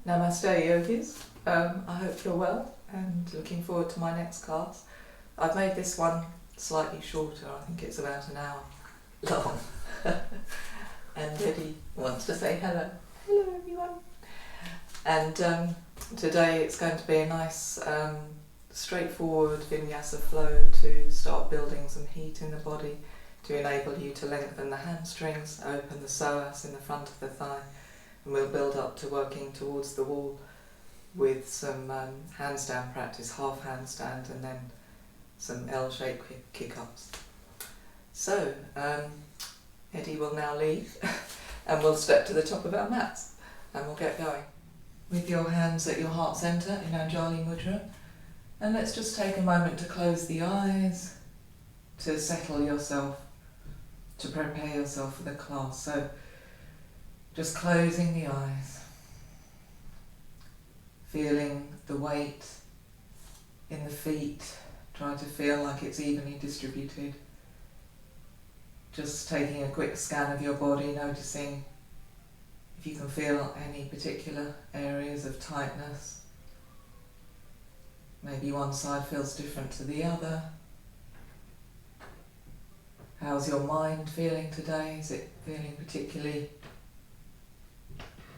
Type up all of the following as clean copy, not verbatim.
Namaste yogis, I hope you're well and looking forward to my next class. I've made this one slightly shorter, I think it's about an hour long. And Eddie wants to say hello. Hello everyone. And today it's going to be a nice straightforward vinyasa flow to start building some heat in the body to enable you to lengthen the hamstrings, open the psoas in the front of the thigh, and we'll build up to working towards the wall with some handstand practice, half handstand, and then some L-shaped kick-ups. So, Eddie will now leave and we'll step to the top of our mats and we'll get going. With your hands at your heart centre in Anjali Mudra, and let's just take a moment to close the eyes, to settle yourself, to prepare yourself for the class. So, just closing the eyes, feeling the weight in the feet, try to feel like it's evenly distributed. Just taking a quick scan of your body, noticing if you can feel any particular areas of tightness. Maybe one side feels different to the other. How's your mind feeling today? Is it feeling particularly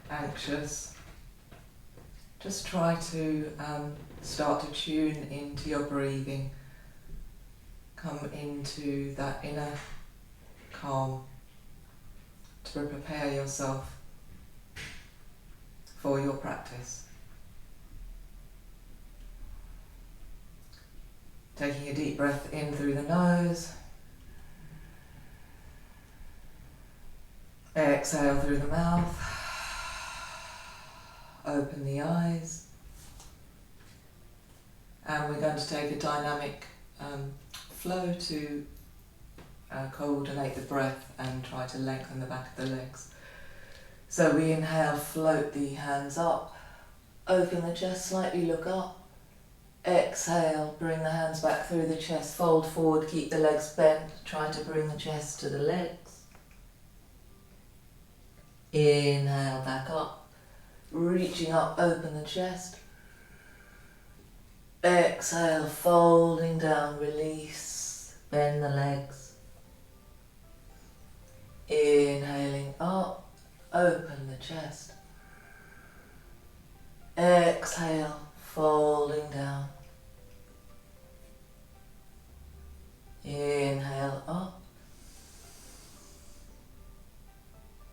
anxious? Just try to start to tune into your breathing. Come into that inner calm to prepare yourself for your practice. Taking a deep breath in through the nose. Exhale through the mouth. Open the eyes. And we're going to take a dynamic flow to coordinate the breath and try to lengthen the back of the legs. So we inhale, float the hands up, open the chest slightly, look up. Exhale, bring the hands back through the chest, fold forward, keep the legs bent, try to bring the chest to the legs. Inhale, back up, reaching up, open the chest. Exhale, folding down, release, bend the legs. Inhaling up, open the chest. Exhale, folding down. Inhale up.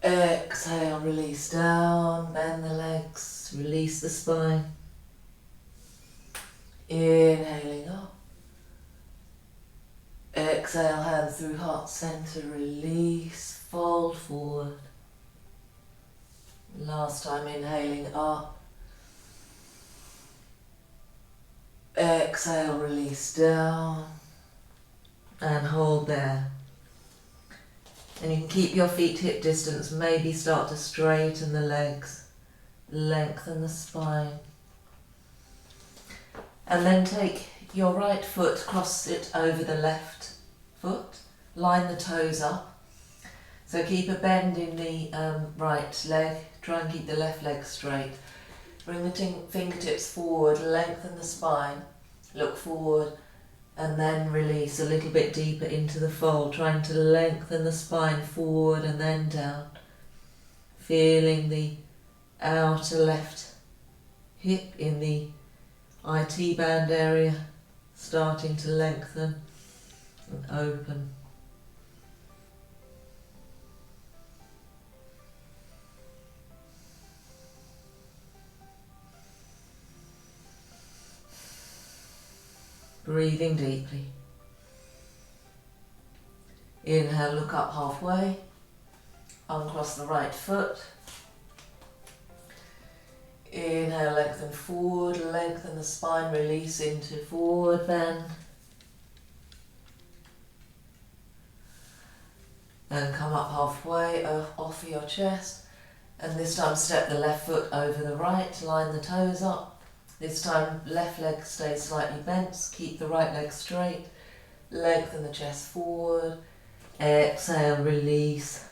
Exhale, release down, bend the legs, release the spine. Inhaling up. Exhale, hands through heart center, release, fold forward. Last time, inhaling up. Exhale, release down and hold there. And you can keep your feet hip distance, maybe start to straighten the legs, lengthen the spine. And then take your right foot, cross it over the left foot, line the toes up. So keep a bend in the right leg, try and keep the left leg straight. Bring the fingertips forward, lengthen the spine, look forward, and then release a little bit deeper into the fold, trying to lengthen the spine forward and then down. Feeling the outer left hip in the IT band area starting to lengthen and open. Breathing deeply. Inhale, look up halfway. Uncross the right foot. Inhale, lengthen forward, lengthen the spine, release into forward bend. And come up halfway, off your chest. And this time step the left foot over the right, line the toes up. This time left leg stays slightly bent, keep the right leg straight. Lengthen the chest forward. Exhale, release.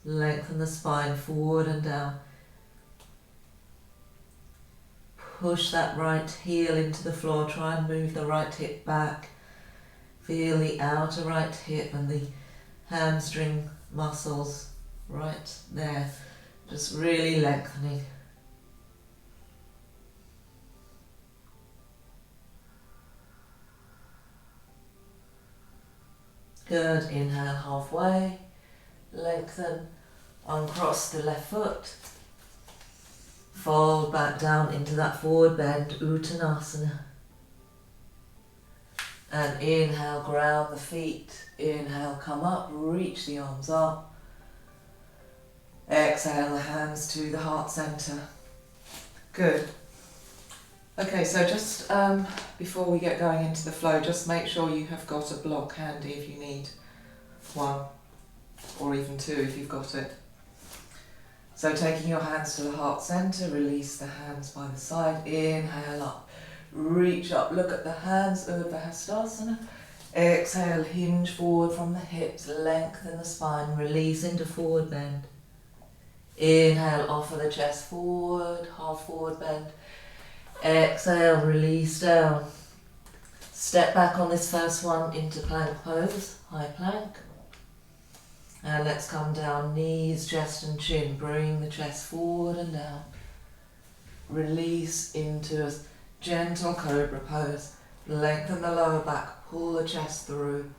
Lengthen the spine forward and down. push that right heel into the floor. Try and move the right hip back. Feel the outer right hip and the hamstring muscles right there. Just really lengthening. Good. Inhale halfway. Lengthen. Uncross the left foot. Fold back down into that forward bend, Uttanasana. And inhale, ground the feet. Inhale, come up, reach the arms up. Exhale the hands to the heart center. Good. Okay, so just before we get going into the flow, just make sure you have got a block handy if you need one, or even two if you've got it. So taking your hands to the heart center, release the hands by the side. Inhale up, reach up, look at the hands, Urdhva Hastasana. Exhale, hinge forward from the hips, lengthen the spine, release into forward bend. Inhale, offer the chest forward, half forward bend. Exhale, release down. Step back on this first one into plank pose, high plank. And let's come down, knees, chest and chin. Bring the chest forward and down. Release into a gentle cobra pose. Lengthen the lower back, pull the chest through.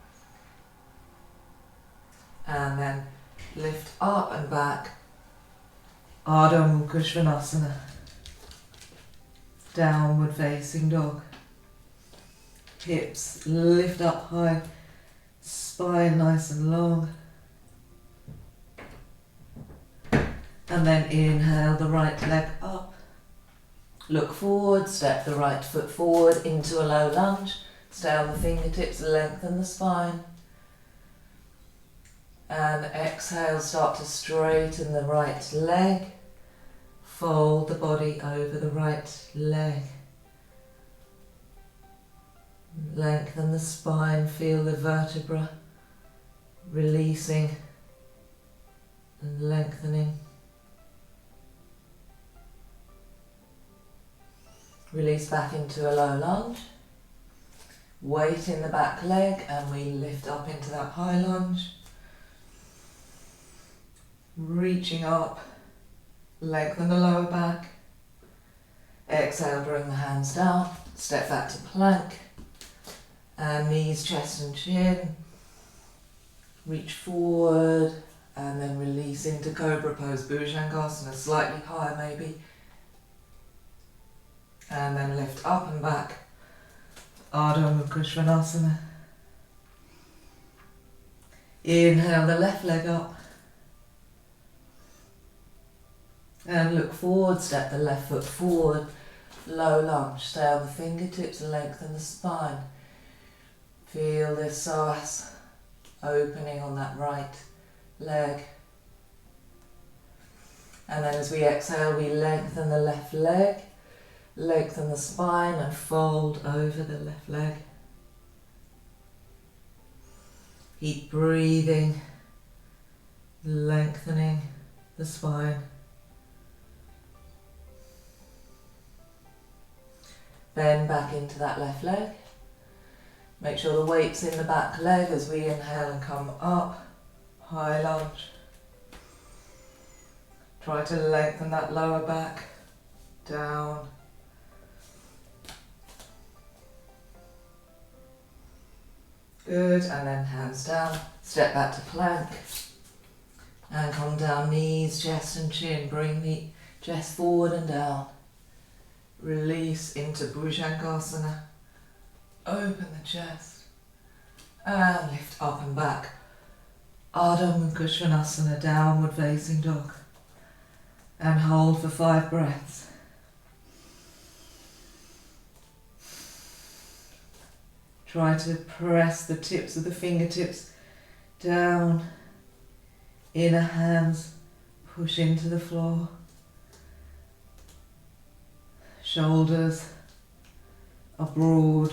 And then lift up and back. Ardha Mukha Svanasana. Downward facing dog. Hips lift up high. Spine nice and long. And then inhale the right leg up. Look forward, step the right foot forward into a low lunge. Stay on the fingertips, lengthen the spine. And exhale, start to straighten the right leg. Fold the body over the right leg. Lengthen the spine, feel the vertebra releasing and lengthening. Release back into a low lunge. Weight in the back leg and we lift up into that high lunge. Reaching up, lengthen the lower back. Exhale, bring the hands down. Step back to plank. And knees, chest and chin. Reach forward and then release into cobra pose, Bhujangasana, slightly higher maybe. And then lift up and back, Ardha Mukha Svanasana. Inhale the left leg up. And look forward, step the left foot forward, low lunge. Stay on the fingertips, lengthen the spine. Feel this psoas opening on that right leg. And then as we exhale, we lengthen the left leg. Lengthen the spine and fold over the left leg. Keep breathing, lengthening the spine. Bend back into that left leg. Make sure the weight's in the back leg as we inhale and come up, high lunge. Try to lengthen that lower back, down. Good, and then hands down, step back to plank. And come down, knees, chest and chin. Bring the chest forward and down. Release into Bhujangasana. Open the chest. And lift up and back. Ardha Mukha Svanasana, downward facing dog. And hold for 5 breaths. Try to press the tips of the fingertips down. Inner hands push into the floor. Shoulders are broad.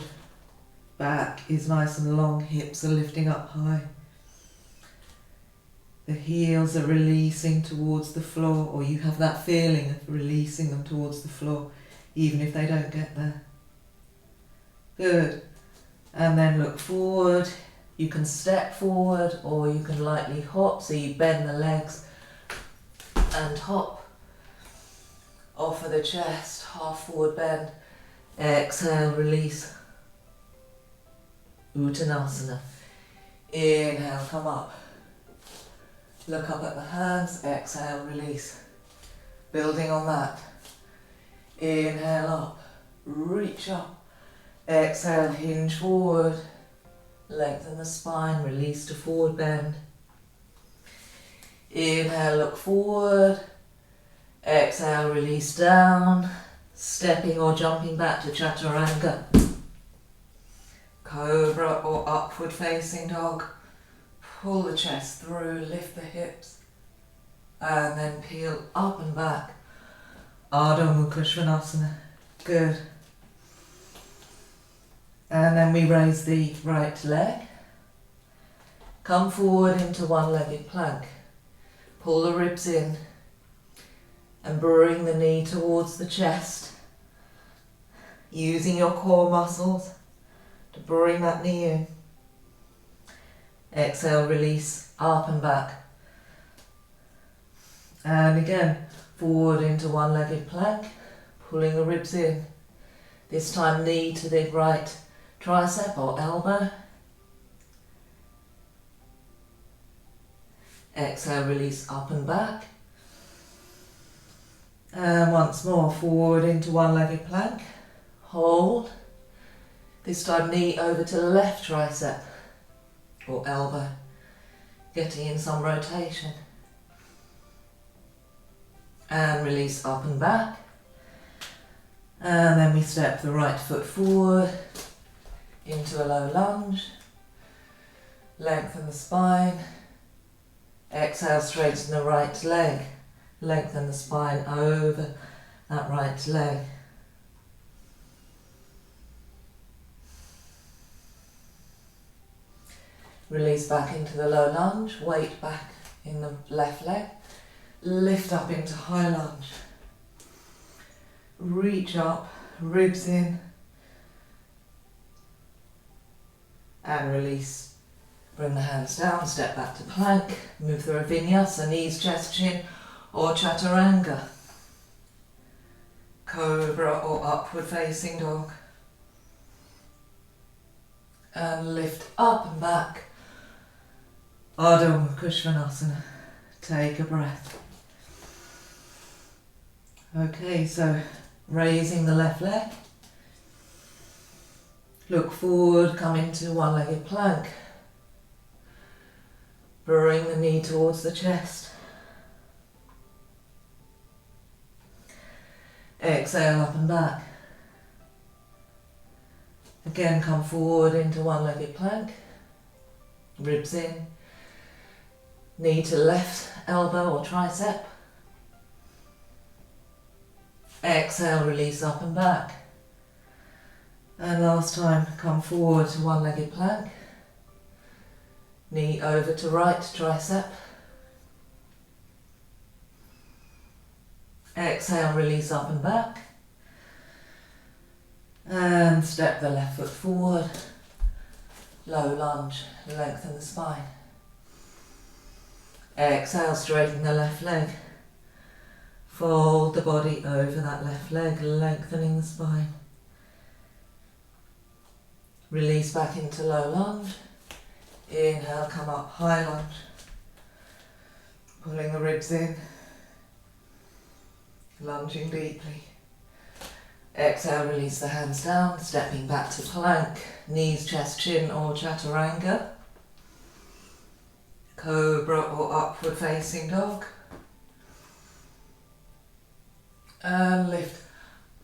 Back is nice and long. Hips are lifting up high. The heels are releasing towards the floor, or you have that feeling of releasing them towards the floor. even if they don't get there. Good. And then look forward. You can step forward or you can lightly hop, so you bend the legs and hop. Offer the chest, half forward bend. Exhale, release. Uttanasana. Inhale, come up. Look up at the hands, exhale, release. Building on that. Inhale up, reach up. Exhale, hinge forward. Lengthen the spine, release to forward bend. Inhale, look forward. Exhale, release down. Stepping or jumping back to chaturanga. Cobra or upward facing dog. Pull the chest through, lift the hips. And then peel up and back. Ardha Mukha Svanasana. Good. And then we raise the right leg. Come forward into one-legged plank. Pull the ribs in and bring the knee towards the chest. Using your core muscles to bring that knee in. Exhale, release, up and back. And again, forward into one-legged plank, pulling the ribs in. This time knee to the right tricep or elbow. Exhale, release, up and back. And once more, forward into one-legged plank. Hold. This time knee over to the left tricep or elbow. Getting in some rotation. And release, up and back. And then we step the right foot forward into a low lunge. Lengthen the spine. Exhale, straighten the right leg. Lengthen the spine over that right leg. Release back into the low lunge. Weight back in the left leg. Lift up into high lunge. Reach up, ribs in. And release. Bring the hands down, step back to plank. Move through a vinyasa, knees, chest, chin, or chaturanga. Cobra or upward facing dog. And lift up and back. Ardha Mukha Svanasana. Take a breath. Okay, so raising the left leg. Look forward, come into one-legged plank. Bring the knee towards the chest. Exhale, up and back. Again, come forward into one-legged plank. Ribs in. Knee to left elbow or tricep. Exhale, release, up and back. And last time, come forward to one-legged plank. Knee over to right tricep. Exhale, release, up and back. And step the left foot forward. Low lunge, lengthen the spine. Exhale, straighten the left leg. Fold the body over that left leg, lengthening the spine. Release back into low lunge. Inhale, come up, high lunge. Pulling the ribs in. Lunging deeply. Exhale, release the hands down, stepping back to plank. Knees, chest, chin or chaturanga. Cobra or upward facing dog. And lift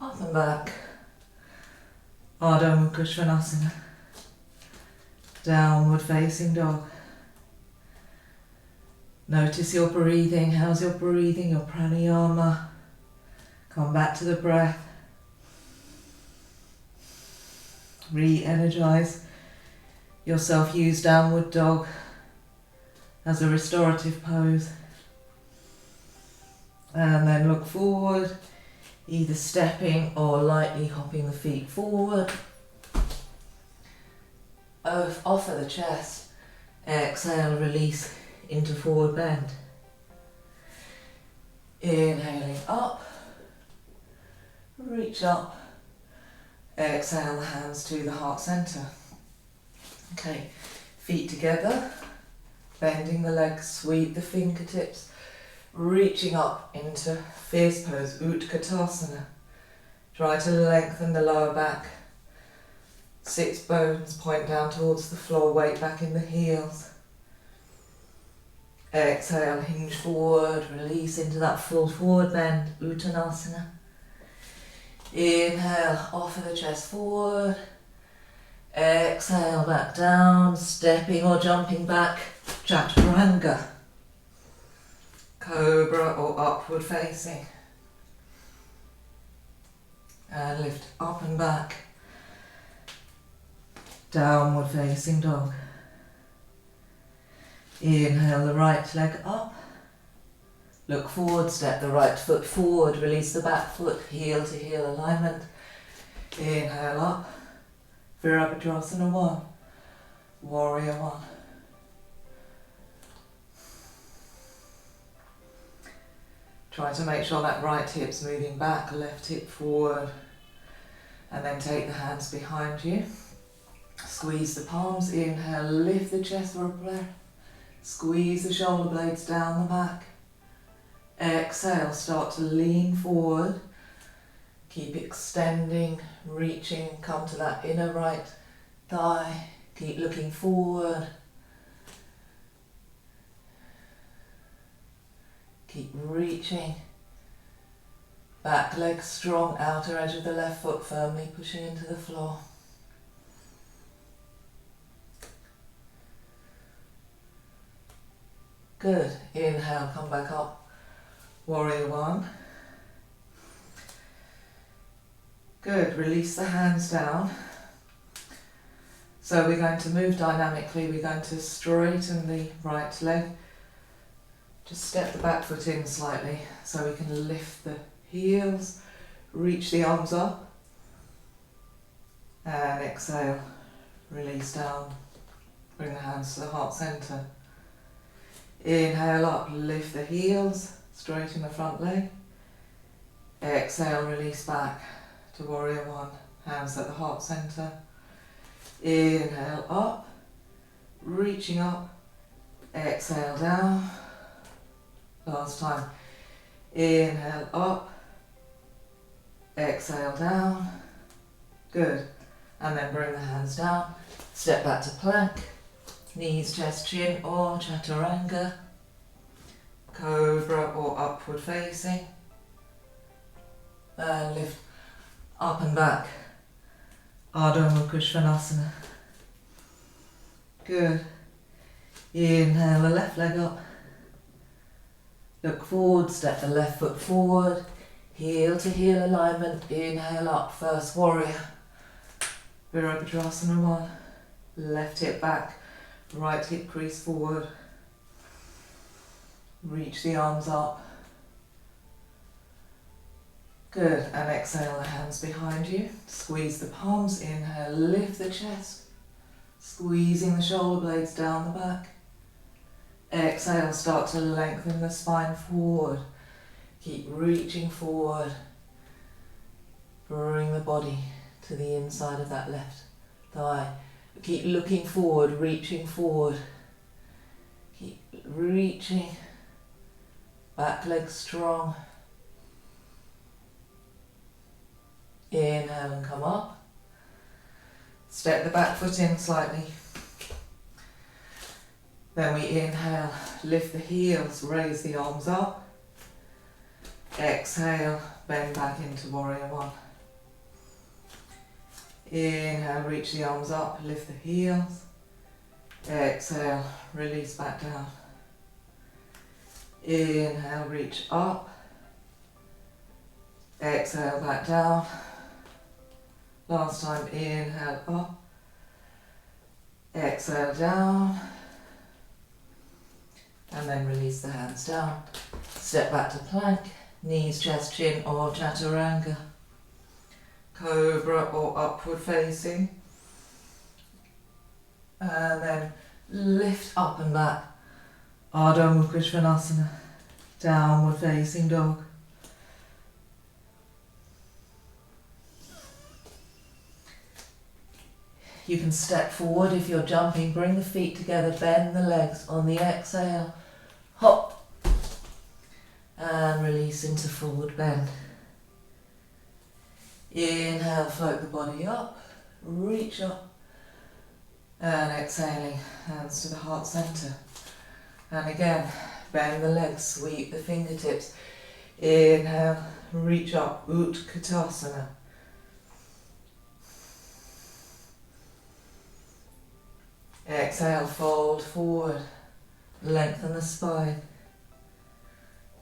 up and back. Ardha Mukha Svanasana. Downward facing dog. Notice your breathing. How's your breathing, your pranayama? Come back to the breath. Re-energize yourself. Use downward dog as a restorative pose. And then look forward either stepping or lightly hopping the feet forward. Offer the chest. Exhale, release into forward bend. Inhaling up, reach up. Exhale the hands to the heart centre. Okay, feet together, bending the legs, sweep the fingertips, reaching up into fierce pose, Utkatasana. Try to lengthen the lower back. Sits bones point down towards the floor, weight back in the heels. Exhale, hinge forward, release into that full forward bend, Uttanasana. Inhale, offer the chest forward. Exhale, back down, stepping or jumping back, Chaturanga. Cobra or upward facing. And lift up and back. Downward facing dog. Inhale the right leg up. Look forward, step the right foot forward, release the back foot, heel to heel alignment. Inhale up. Virabhadrasana 1. Warrior 1. Try to make sure that right hip's moving back, left hip forward. And then take the hands behind you. Squeeze the palms, inhale, lift the chest for a breath. Squeeze the shoulder blades down the back. Exhale, start to lean forward. Keep extending, reaching, come to that inner right thigh. Keep looking forward. Keep reaching. Back leg strong, outer edge of the left foot firmly pushing into the floor. Good. Inhale, come back up. Warrior 1. Good. Release the hands down. So we're going to move dynamically. We're going to straighten the right leg. Just step the back foot in slightly so we can lift the heels. Reach the arms up. And exhale. Release down. Bring the hands to the heart centre. Inhale up, lift the heels, straighten the front leg. Exhale, release back to Warrior 1, hands at the heart centre. Inhale up, reaching up. Exhale down. Last time. Inhale up. Exhale down. Good. And then bring the hands down. Step back to plank. Knees, chest, chin or Chaturanga. Cobra or upward facing. And lift up and back. Ardha Mukha Svanasana. Good. Inhale the left leg up. Look forward, step the left foot forward. Heel to heel alignment. Inhale up, first warrior. Virabhadrasana 1. Left hip back. Right hip crease forward. Reach the arms up. Good. And exhale the hands behind you. Squeeze the palms. Inhale, lift the chest. Squeezing the shoulder blades down the back. Exhale, start to lengthen the spine forward. Keep reaching forward. Bring the body to the inside of that left thigh. Keep looking forward, reaching forward. Keep reaching. Back leg strong. Inhale and come up. Step the back foot in slightly. Then we inhale, lift the heels, raise the arms up. Exhale, bend back into Warrior 1. Inhale, reach the arms up, lift the heels. Exhale, release back down. Inhale, reach up. Exhale, back down. Last time, inhale, up. Exhale, down. And then release the hands down. Step back to plank. Knees, chest, chin or chaturanga. Cobra or upward facing. And then lift up and back. Ardha Mukha Svanasana. Downward facing dog. You can step forward if you're jumping, bring the feet together, bend the legs on the exhale, hop, and release into forward bend. Inhale, float the body up, reach up, and exhaling, hands to the heart center. And again, bend the legs, sweep the fingertips. Inhale, reach up, Utkatasana. Exhale, fold forward, lengthen the spine.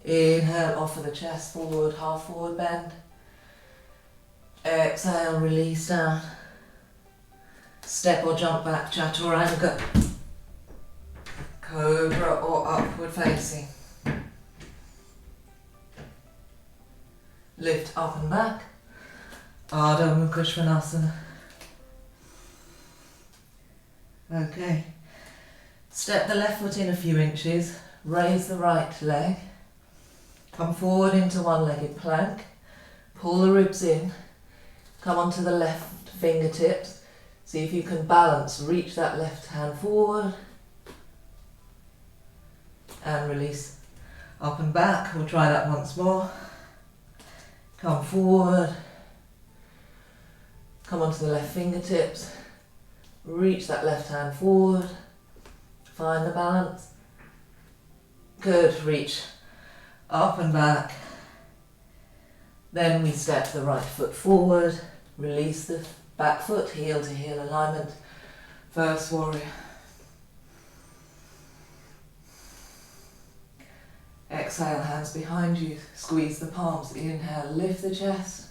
Inhale, offer the chest forward, half forward bend. Exhale, release down. Step or jump back, chaturanga. Cobra or upward facing. Lift up and back. Ardha Mukha Svanasana. Okay, step the left foot in a few inches, raise the right leg, come forward into one-legged plank, pull the ribs in, come onto the left fingertips, see if you can balance, reach that left hand forward, and release, up and back, we'll try that once more, come forward, come onto the left fingertips, reach that left hand forward, find the balance. Good, reach up and back. Then we step the right foot forward, release the back foot, heel to heel alignment. First warrior. Exhale, hands behind you, squeeze the palms. Inhale, lift the chest.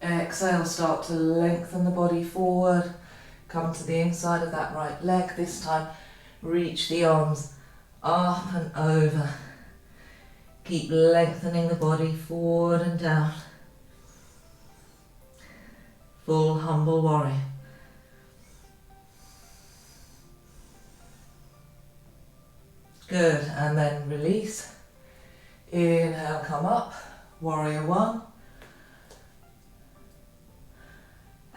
Exhale, start to lengthen the body forward. Come to the inside of that right leg. This time, reach the arms up and over. Keep lengthening the body forward and down. Full humble warrior. Good, and then release. Inhale, come up, warrior one.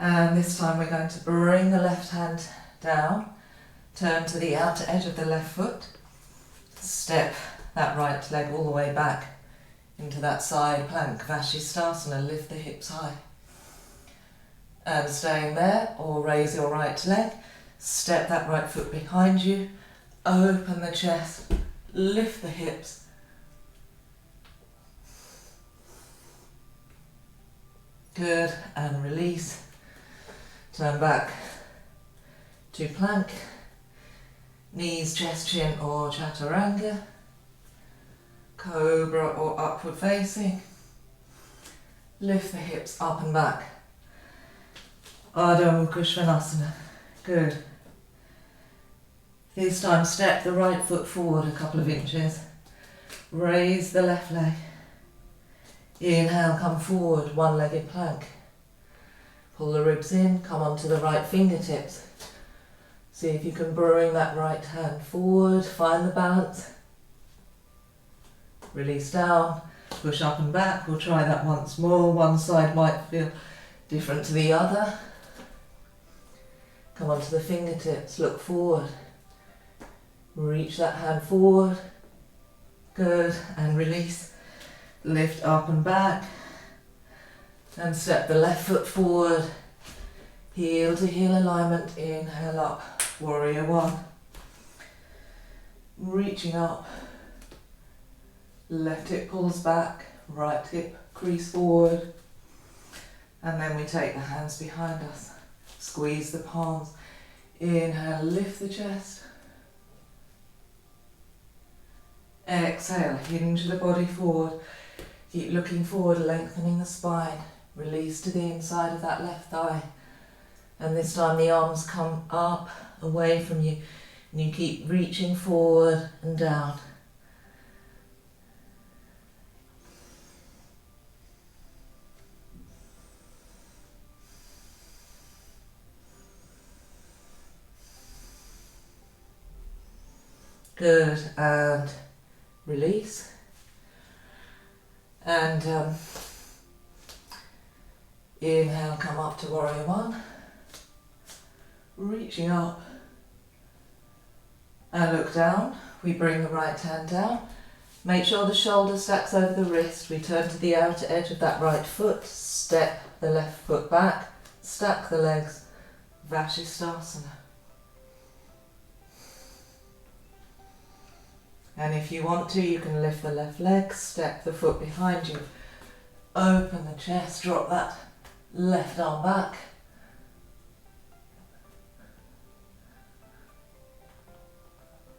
And this time we're going to bring the left hand down, turn to the outer edge of the left foot, step that right leg all the way back into that side plank, Vashisthasana, lift the hips high. And staying there, or raise your right leg, step that right foot behind you, open the chest, lift the hips. Good, and release. Turn back to plank, knees, chest, chin or chaturanga, cobra or upward facing, lift the hips up and back, Ardha Mukha Svanasana, good. This time step the right foot forward a couple of inches, raise the left leg, inhale, come forward, one-legged plank. Pull the ribs in, come onto the right fingertips. See if you can bring that right hand forward, find the balance. Release down, push up and back. We'll try that once more. One side might feel different to the other. Come onto the fingertips, look forward. Reach that hand forward. Good, and release. Lift up and back. And step the left foot forward, heel to heel alignment, inhale up, warrior one. Reaching up, left hip pulls back, right hip crease forward. And then we take the hands behind us, squeeze the palms, inhale, lift the chest. Exhale, hinge the body forward, keep looking forward, lengthening the spine. Release to the inside of that left thigh. And this time the arms come up, away from you. And you keep reaching forward and down. Good, and release. And inhale, come up to warrior one. Reaching up. And look down. We bring the right hand down. Make sure the shoulder stacks over the wrist. We turn to the outer edge of that right foot. Step the left foot back. Stack the legs. Vashisthasana. And if you want to, you can lift the left leg, step the foot behind you. Open the chest, drop that left arm back.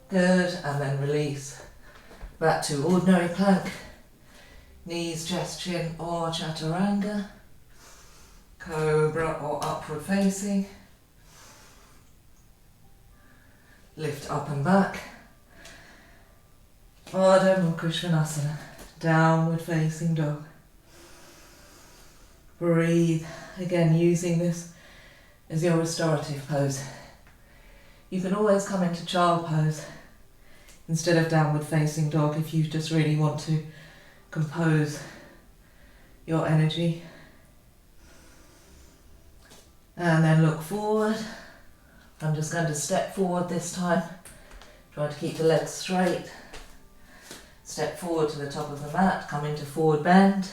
Good, and then release. Back to ordinary plank. Knees, chest, chin, or chaturanga. Cobra or upward facing. Lift up and back. Ardha Mukha Svanasana. Downward facing dog. Breathe. Again, using this as your restorative pose. You can always come into child pose instead of downward facing dog if you just really want to compose your energy. And then look forward. I'm just going to step forward this time. Try to keep the legs straight. Step forward to the top of the mat, come into forward bend.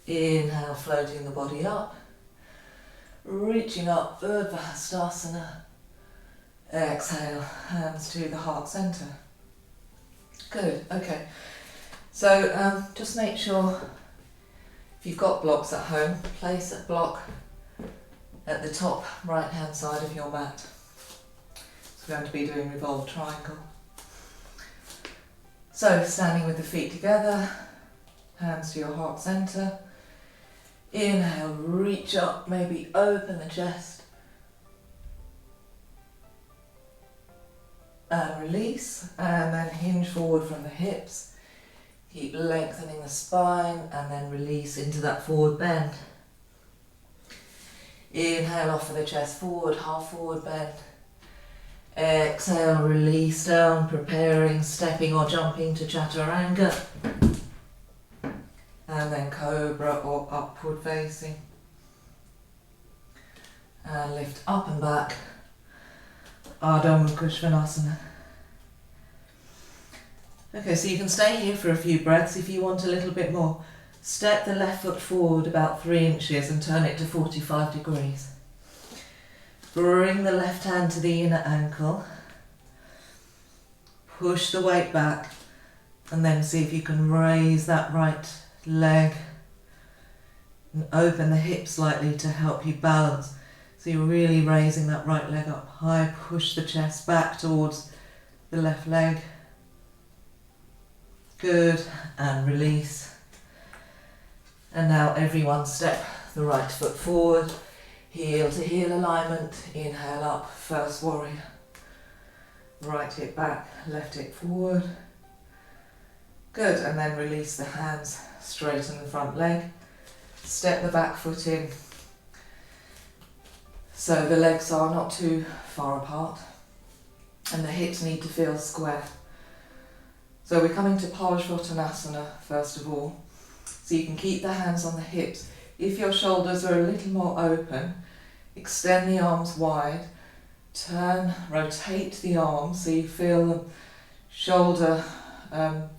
Inhale, floating the body up. Reaching up, Urdhva Hastasana. Exhale, hands to the heart centre. Good, okay. So just make sure, if you've got blocks at home, place a block at the top right hand side of your mat. So we're going to be doing revolved triangle. So standing with the feet together, hands to your heart centre. Inhale, reach up, maybe open the chest. And release, and then hinge forward from the hips. Keep lengthening the spine, and then release into that forward bend. Inhale, offer the chest forward, half forward bend. Exhale, release down, preparing, stepping or jumping to chaturanga. And then cobra or upward facing. And lift up and back. Ardha Mukha Svanasana. Okay, so you can stay here for a few breaths if you want a little bit more. Step the left foot forward about 3 inches and turn it to 45 degrees. Bring the left hand to the inner ankle. Push the weight back and then see if you can raise that right leg and open the hips slightly to help you balance. So you're really raising that right leg up high. Push the chest back towards the left leg. Good, and release. And now everyone step the right foot forward. Heel to heel alignment, inhale up, first warrior. Right hip back, left hip forward. Good, and then release the hands, straighten the front leg. Step the back foot in. So the legs are not too far apart. And the hips need to feel square. So we're coming to Parsvottanasana first of all. So you can keep the hands on the hips. If your shoulders are a little more open, extend the arms wide, turn, rotate the arms so you feel the shoulder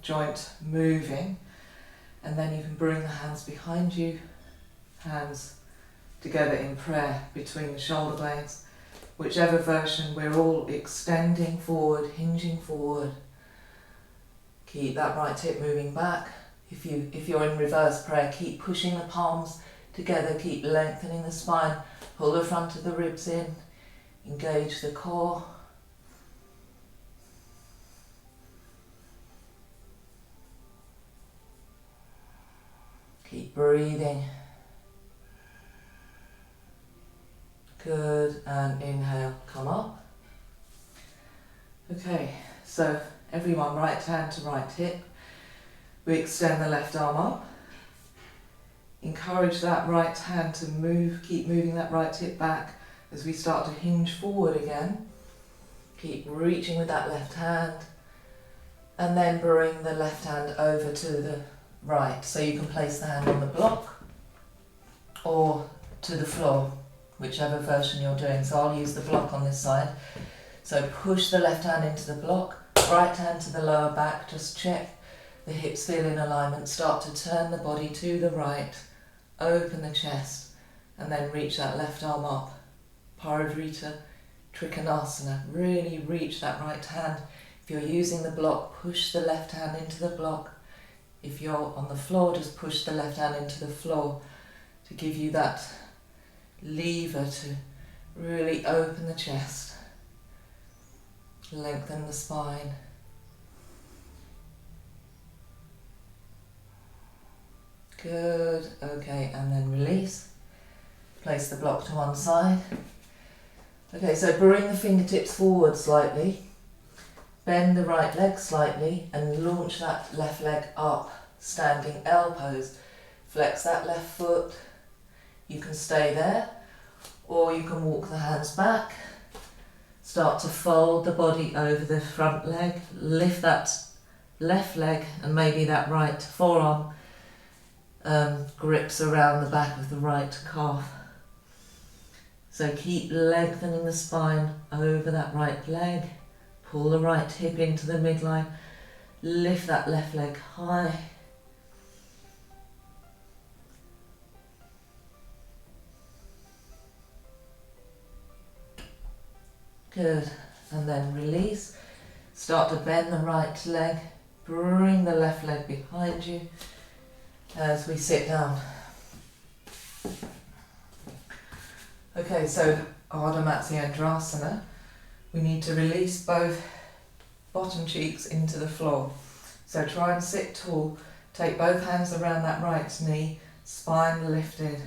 joint moving, and then you can bring the hands behind you, hands together in prayer between the shoulder blades. Whichever version, we're all extending forward, hinging forward. Keep that right hip moving back. If you're in reverse prayer, keep pushing the palms together, keep lengthening the spine, pull the front of the ribs in, engage the core. Keep breathing. Good, and inhale, come up. Okay, so everyone, right hand to right hip. We extend the left arm up. Encourage that right hand to move, keep moving that right hip back as we start to hinge forward again. Keep reaching with that left hand, and then bring the left hand over to the right. So you can place the hand on the block or to the floor, whichever version you're doing. So I'll use the block on this side. So push the left hand into the block, right hand to the lower back, just check the hips feel in alignment, start to turn the body to the right, open the chest, and then reach that left arm up. Parivrita Trikonasana, really reach that right hand. If you're using the block, push the left hand into the block. If you're on the floor, just push the left hand into the floor to give you that lever to really open the chest, lengthen the spine. Good, okay, and then release. Place the block to one side. Okay, so bring the fingertips forward slightly, bend the right leg slightly and launch that left leg up, standing L pose. Flex that left foot. You can stay there, or you can walk the hands back. Start to fold the body over the front leg, lift that left leg and maybe that right forearm grips around the back of the right calf. So keep lengthening the spine over that right leg, pull the right hip into the midline, lift that left leg high. Good, and then release. Start to bend the right leg, bring the left leg behind you as we sit down. Okay, so Ardha Matsyendrasana, we need to release both bottom cheeks into the floor. So try and sit tall, take both hands around that right knee, spine lifted.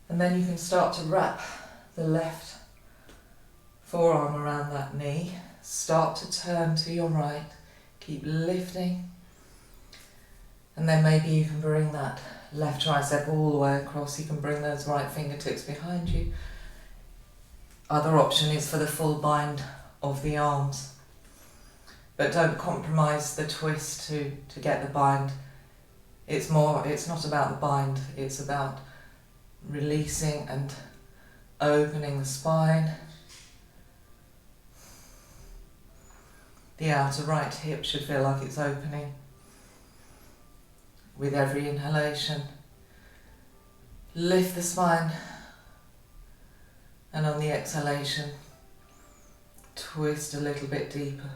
And then you can start to wrap the left forearm around that knee, start to turn to your right, keep lifting, and then maybe you can bring that left tricep all the way across. You can bring those right fingertips behind you. Other option is for the full bind of the arms, but don't compromise the twist to get the bind. It's not about the bind, it's about releasing and opening the spine. The outer right hip should feel like it's opening with every inhalation. Lift the spine, and on the exhalation, twist a little bit deeper.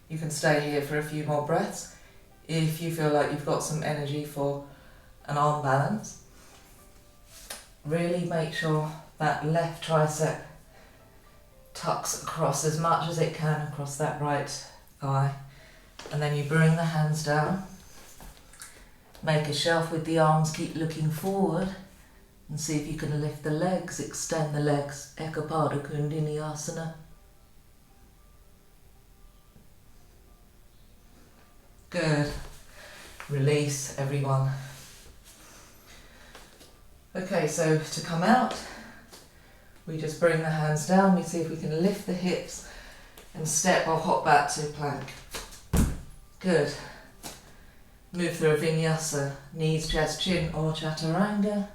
You can stay here for a few more breaths if you feel like you've got some energy for an arm balance. Really make sure that left tricep tucks across as much as it can across that right thigh. And then you bring the hands down. Make a shelf with the arms, keep looking forward and see if you can lift the legs, extend the legs. Ekapada Kundini Asana. Good. Release, everyone. Okay, so to come out, we just bring the hands down, we see if we can lift the hips and step or hop back to plank. Good. Move through a vinyasa, knees, chest, chin or chaturanga,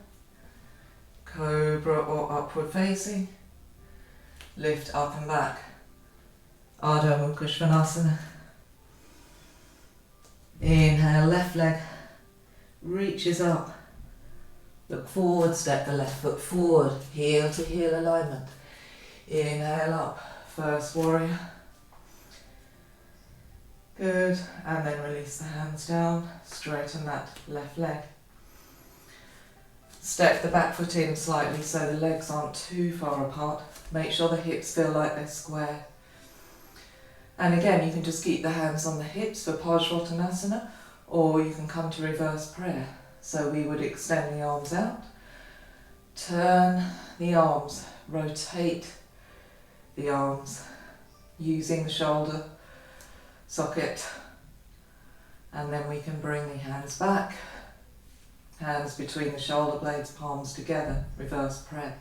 cobra or upward facing, lift up and back, Ardha Mukha Svanasana. Inhale, left leg reaches up. Look forward, step the left foot forward, heel to heel alignment. Inhale up, first warrior. Good, and then release the hands down, straighten that left leg. Step the back foot in slightly so the legs aren't too far apart. Make sure the hips feel like they're square. And again, you can just keep the hands on the hips for Parsvottanasana, or you can come to reverse prayer. So we would extend the arms out, turn the arms, rotate the arms using the shoulder socket, and then we can bring the hands back, Hands between the shoulder blades, palms together, reverse prep.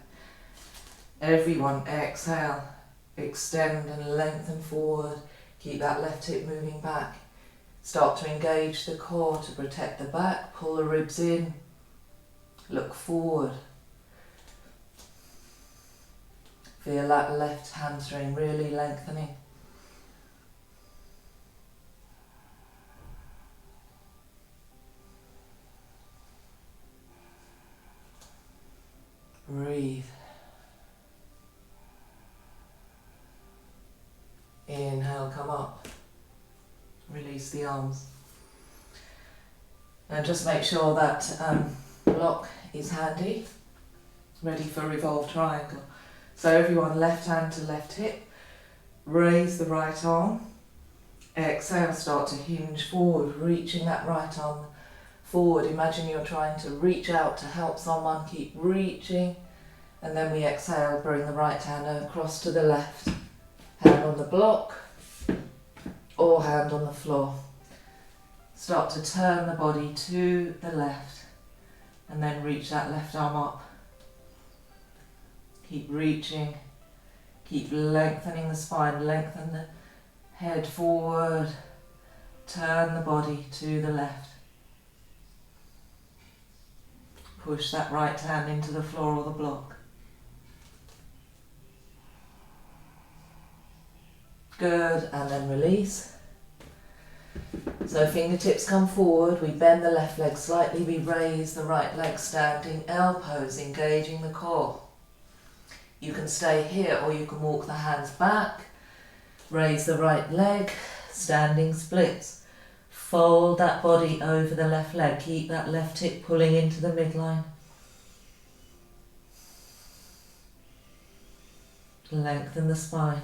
Everyone exhale, extend and lengthen forward. Keep that left hip moving back. Start to engage the core to protect the back. Pull the ribs in. Look forward. Feel that left hamstring really lengthening. Breathe. Inhale, come up. Release the arms. And just make sure that block is handy, ready for revolve triangle. So everyone, left hand to left hip. Raise the right arm. Exhale, start to hinge forward, reaching that right arm forward. Imagine you're trying to reach out to help someone. Keep reaching. And then we exhale, bring the right hand across to the left. Hand on the block or hand on the floor. Start to turn the body to the left and then reach that left arm up. Keep reaching, keep lengthening the spine, lengthen the head forward, turn the body to the left. Push that right hand into the floor or the block. Good, and then release. So fingertips come forward, we bend the left leg slightly, we raise the right leg standing, elbows engaging the core. You can stay here or you can walk the hands back, raise the right leg, standing splits. Fold that body over the left leg, keep that left hip pulling into the midline. Lengthen the spine.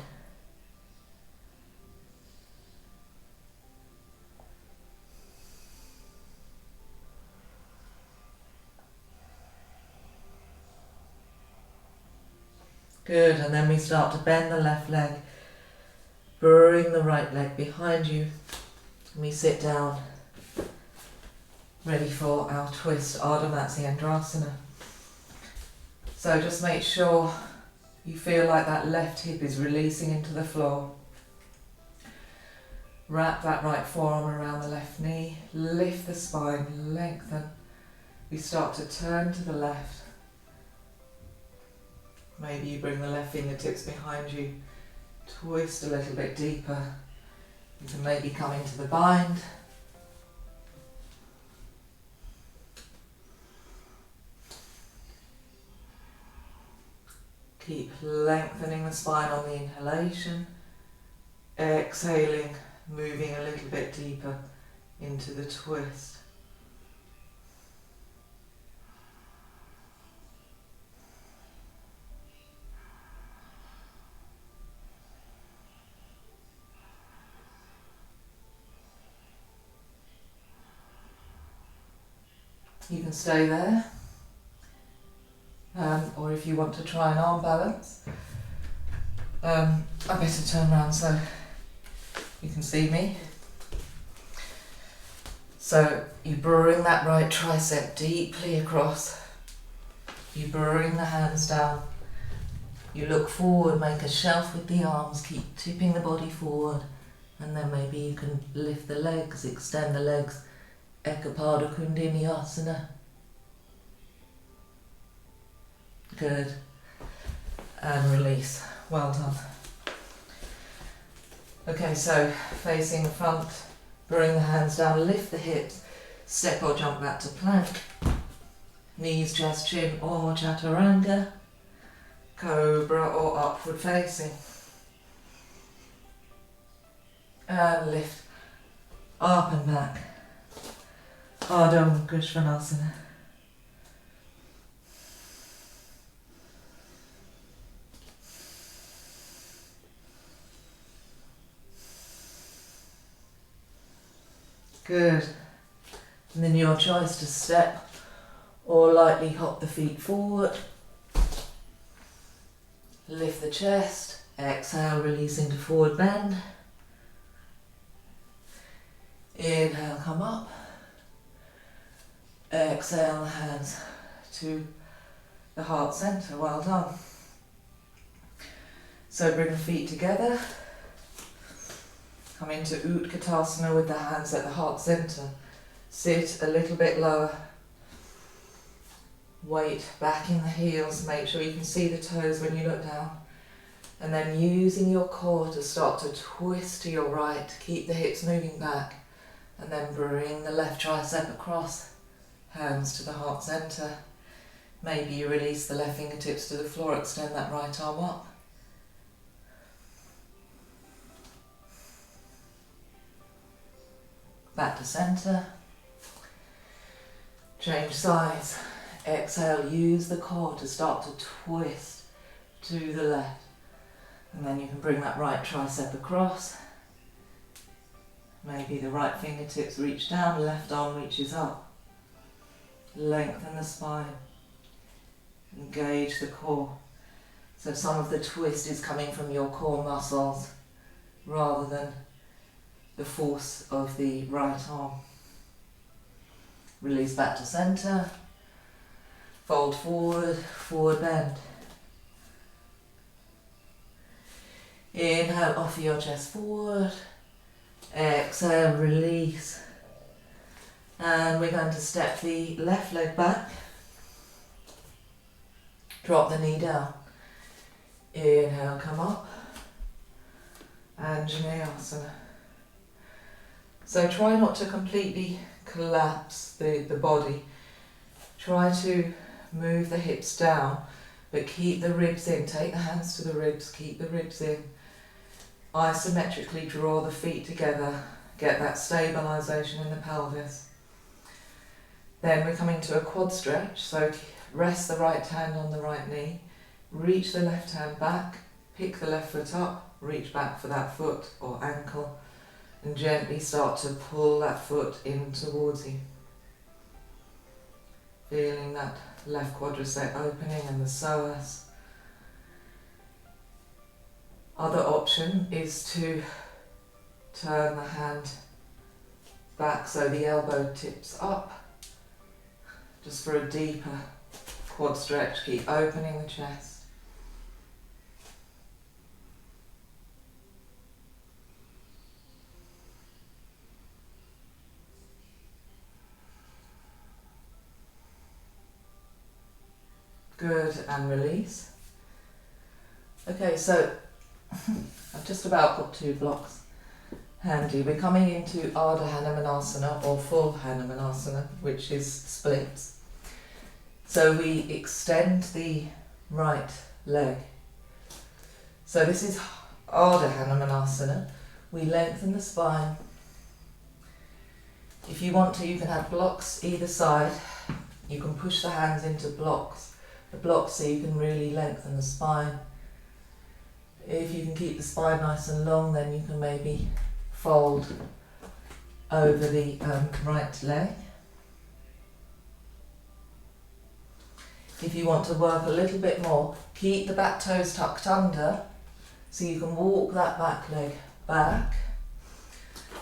Good, and then we start to bend the left leg, bring the right leg behind you, and we sit down, ready for our twist, Ardha Matsyendrasana. So just make sure you feel like that left hip is releasing into the floor. Wrap that right forearm around the left knee, lift the spine, lengthen. We start to turn to the left. Maybe you bring the left fingertips behind you, twist a little bit deeper. You can maybe come into the bind. Keep lengthening the spine on the inhalation. Exhaling, moving a little bit deeper into the twist. You can stay there, or if you want to try an arm balance, I better turn around so you can see me. So you bring that right tricep deeply across, you bring the hands down, you look forward, make a shelf with the arms, keep tipping the body forward, and then maybe you can lift the legs, extend the legs. Ekapada Kundiniyasana. Good. And release. Well done. Okay, so facing the front, bring the hands down, lift the hips, step or jump back to plank. Knees, chest, chin or chaturanga. Cobra or upward facing. And lift up and back. Ardha Svanasana. Good. And then your choice to step or lightly hop the feet forward. Lift the chest. Exhale, releasing to forward bend. Inhale, come up. Exhale the hands to the heart centre. Well done. So bring the feet together. Come into Utkatasana with the hands at the heart centre. Sit a little bit lower. Weight back in the heels. Make sure you can see the toes when you look down. And then using your core to start to twist to your right. Keep the hips moving back. And then bring the left tricep across. Hands to the heart centre. Maybe you release the left fingertips to the floor. Extend that right arm up. Back to centre. Change sides. Exhale, use the core to start to twist to the left. And then you can bring that right tricep across. Maybe the right fingertips reach down, left arm reaches up. Lengthen the spine. Engage the core. So some of the twist is coming from your core muscles rather than the force of the right arm. Release back to centre. Fold forward, forward bend. Inhale, offer your chest forward. Exhale, release. And we're going to step the left leg back. Drop the knee down. Inhale, come up. Anjaneyasana. So try not to completely collapse the body. Try to move the hips down, but keep the ribs in. Take the hands to the ribs, keep the ribs in. Isometrically draw the feet together. Get that stabilisation in the pelvis. Then we're coming to a quad stretch, so rest the right hand on the right knee. Reach the left hand back, pick the left foot up, reach back for that foot or ankle. And gently start to pull that foot in towards you. Feeling that left quadricep opening and the psoas. Other option is to turn the hand back so the elbow tips up. Just for a deeper quad stretch, keep opening the chest. Good, and release. Okay, so I've just about got 2 blocks handy. We're coming into Ardha Hanumanasana or full Hanumanasana, which is splits. So we extend the right leg. So this is Ardha Hanumanasana. We lengthen the spine. If you want to, you can have blocks either side. You can push the hands into blocks. The blocks so you can really lengthen the spine. If you can keep the spine nice and long, then you can maybe fold over the right leg. If you want to work a little bit more, keep the back toes tucked under so you can walk that back leg back,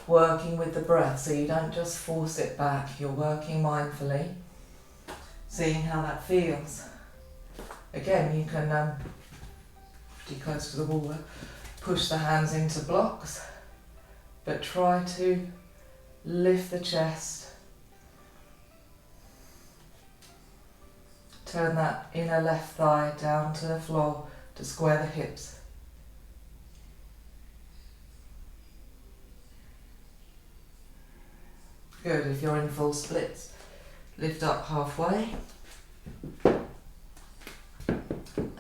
working with the breath so you don't just force it back, you're working mindfully, seeing how that feels. Again, you can, pretty close to the wall there, push the hands into blocks, but try to lift the chest. Turn that inner left thigh down to the floor to square the hips. Good, if you're in full splits, lift up halfway.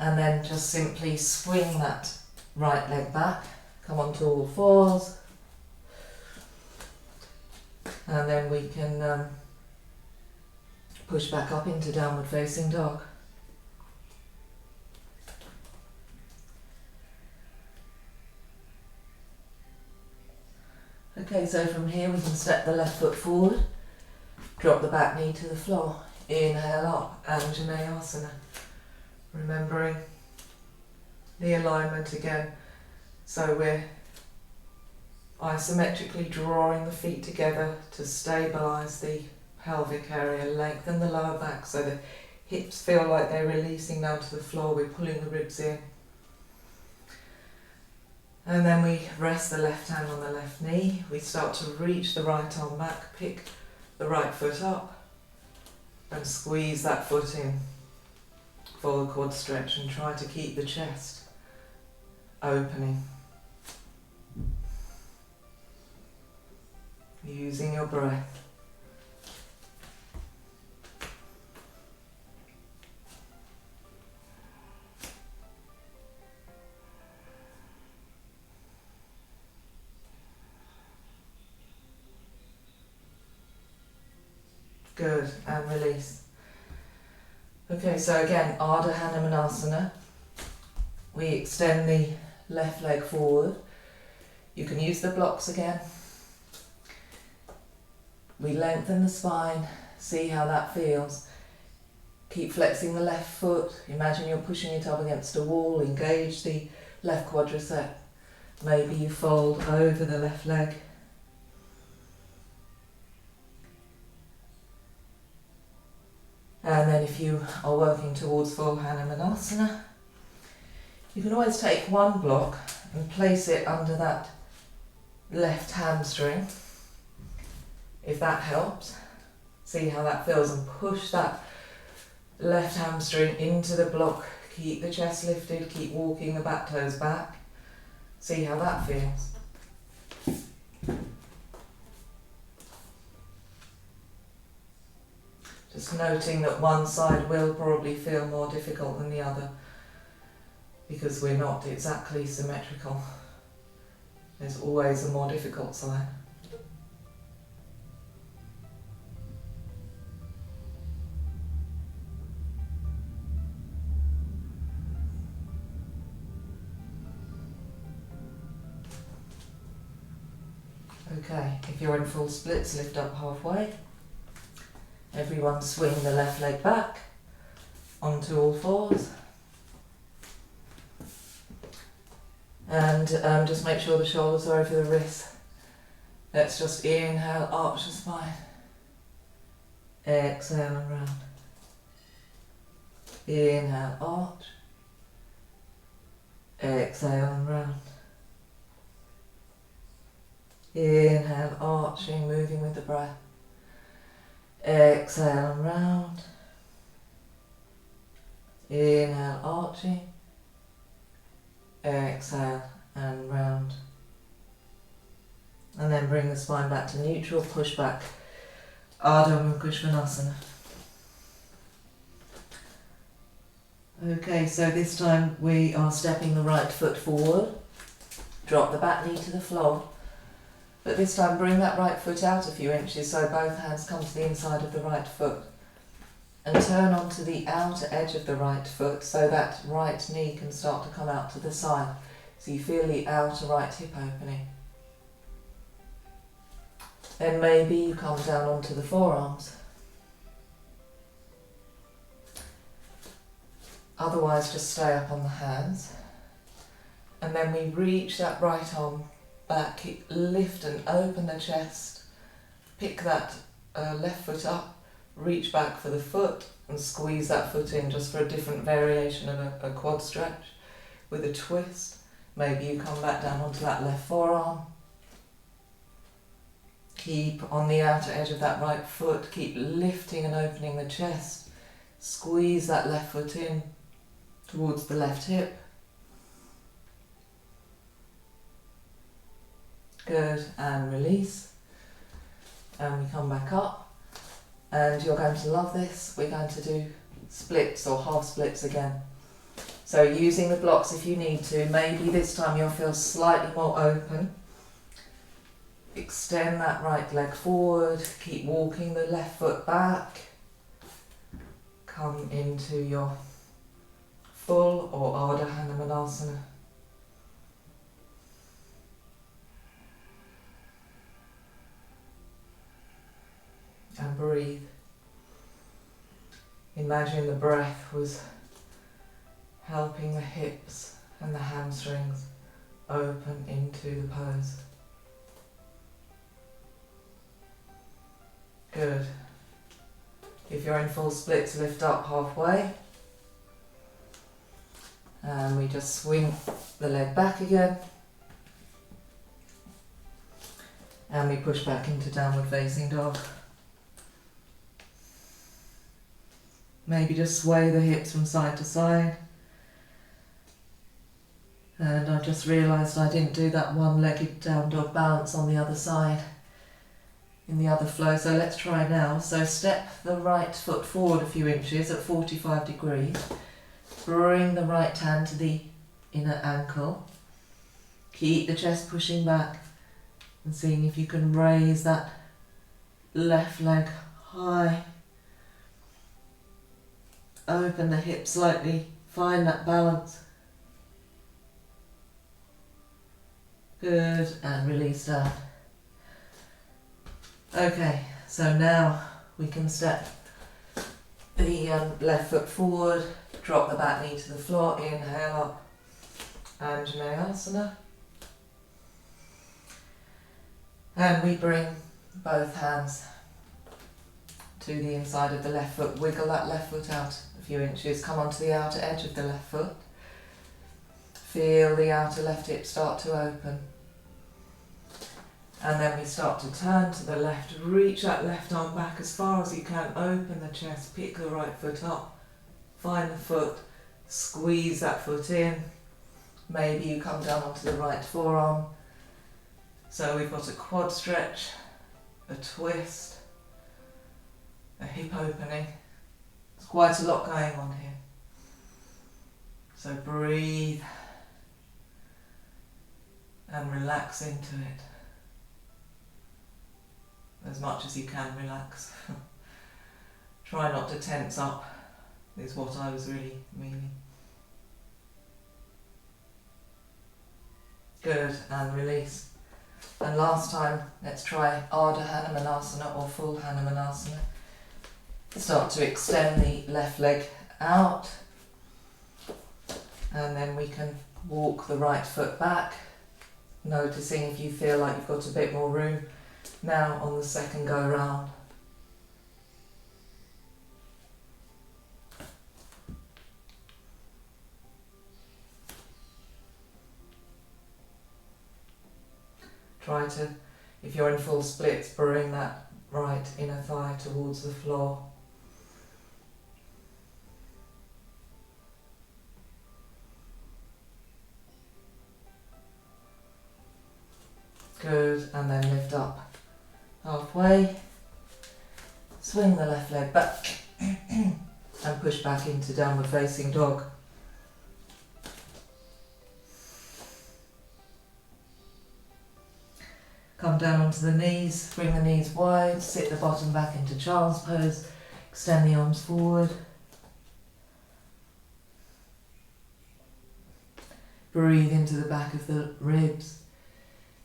And then just simply swing that right leg back, come onto all fours. And then we can push back up into downward facing dog. Okay, so from here we can step the left foot forward, drop the back knee to the floor, inhale up, Anjaneyasana. Remembering the alignment again, so we're isometrically drawing the feet together to stabilise the pelvic area. Lengthen the lower back so the hips feel like they're releasing down to the floor. We're pulling the ribs in. And then we rest the left hand on the left knee. We start to reach the right arm back, pick the right foot up and squeeze that foot in for the quad stretch and try to keep the chest opening. Using your breath. Good, and release. Okay, so again, Ardha Hanumanasana. We extend the left leg forward. You can use the blocks again. We lengthen the spine, see how that feels. Keep flexing the left foot. Imagine you're pushing it up against a wall. Engage the left quadricep. Maybe you fold over the left leg. And then if you are working towards full Hanumanasana, you can always take one block and place it under that left hamstring, if that helps. See how that feels and push that left hamstring into the block. Keep the chest lifted, keep walking the back toes back. See how that feels. Just noting that one side will probably feel more difficult than the other because we're not exactly symmetrical. There's always a more difficult side. Okay, if you're in full splits, lift up halfway. Everyone swing the left leg back onto all fours. And just make sure the shoulders are over the wrists. Let's just inhale, arch the spine. Exhale and round. Inhale, arch. Exhale and round. Inhale, arching, moving with the breath. Exhale and round. Inhale, arching. Exhale and round. And then bring the spine back to neutral, push back. Ardha Mukha. Okay, so this time we are stepping the right foot forward. Drop the back knee to the floor. But this time bring that right foot out a few inches so both hands come to the inside of the right foot. And turn onto the outer edge of the right foot so that right knee can start to come out to the side. So you feel the outer right hip opening. Then maybe you come down onto the forearms. Otherwise just stay up on the hands. And then we reach that right arm back, lift and open the chest. Pick that left foot up, reach back for the foot and squeeze that foot in just for a different variation of a quad stretch with a twist. Maybe you come back down onto that left forearm. Keep on the outer edge of that right foot, keep lifting and opening the chest. Squeeze that left foot in towards the left hip. Good, and release. And we come back up. And you're going to love this. We're going to do splits or half splits again. So using the blocks if you need to. Maybe this time you'll feel slightly more open. Extend that right leg forward. Keep walking the left foot back. Come into your full or Ardha Hanumanasana. And breathe. Imagine the breath was helping the hips and the hamstrings open into the pose. Good. If you're in full splits, lift up halfway. And we just swing the leg back again. And we push back into downward facing dog. Maybe just sway the hips from side to side. And I just realised I didn't do that one-legged down dog balance on the other side in the other flow, so let's try now. So step the right foot forward a few inches at 45 degrees. Bring the right hand to the inner ankle. Keep the chest pushing back and seeing if you can raise that left leg high. Open the hips slightly, find that balance. Good, and release down. Okay, so now we can step the left foot forward, drop the back knee to the floor, inhale up, Anjaneyasana. And we bring both hands to the inside of the left foot, wiggle that left foot out a few inches, come onto the outer edge of the left foot. Feel the outer left hip start to open. And then we start to turn to the left, reach that left arm back as far as you can, open the chest, pick the right foot up, find the foot, squeeze that foot in. Maybe you come down onto the right forearm. So we've got a quad stretch, a twist, a hip opening. There's quite a lot going on here. So breathe and relax into it. As much as you can, relax. Try not to tense up, is what I was really meaning. Good, and release. And last time, let's try Ardha Hanumanasana or full Hanumanasana. Start to extend the left leg out. And then we can walk the right foot back, noticing if you feel like you've got a bit more room now on the second go round. Try to, if you're in full splits, bring that right inner thigh towards the floor. Good, and then lift up halfway, swing the left leg back and push back into downward facing dog. Come down onto the knees, bring the knees wide, sit the bottom back into child's pose, extend the arms forward. Breathe into the back of the ribs.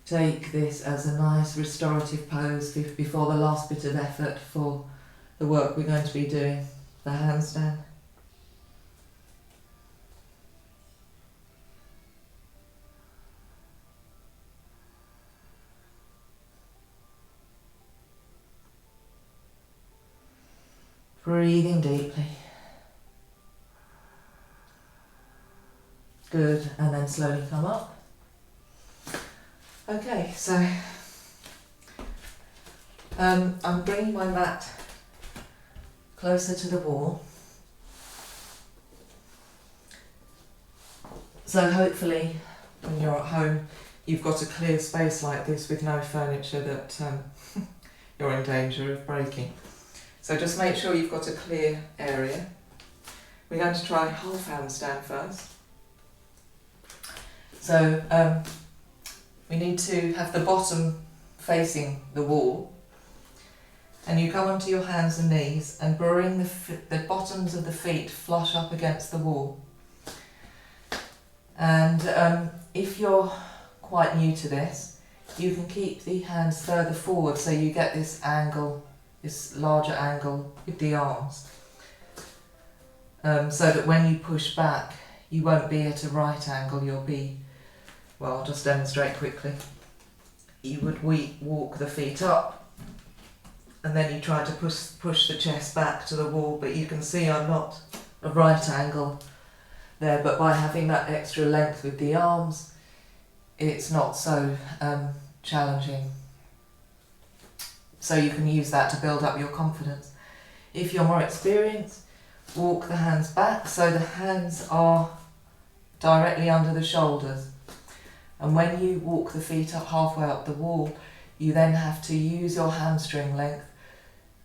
Take this as a nice restorative pose before the last bit of effort for the work we're going to be doing, the handstand. Breathing deeply. Good, and then slowly come up. Okay, so I'm bringing my mat closer to the wall. So hopefully when you're at home you've got a clear space like this with no furniture that you're in danger of breaking. So just make sure you've got a clear area. We're going to try half handstand first. So we need to have the bottom facing the wall, and you come onto your hands and knees and bring the bottoms of the feet flush up against the wall. And if you're quite new to this, you can keep the hands further forward so you get this angle, this larger angle with the arms, so that when you push back you won't be at a right angle, you'll be, well, I'll just demonstrate quickly. You would walk the feet up and then you try to push the chest back to the wall, but you can see I'm not a right angle there, but by having that extra length with the arms, it's not so challenging. So you can use that to build up your confidence. If you're more experienced, walk the hands back so the hands are directly under the shoulders. And when you walk the feet up halfway up the wall, you then have to use your hamstring length.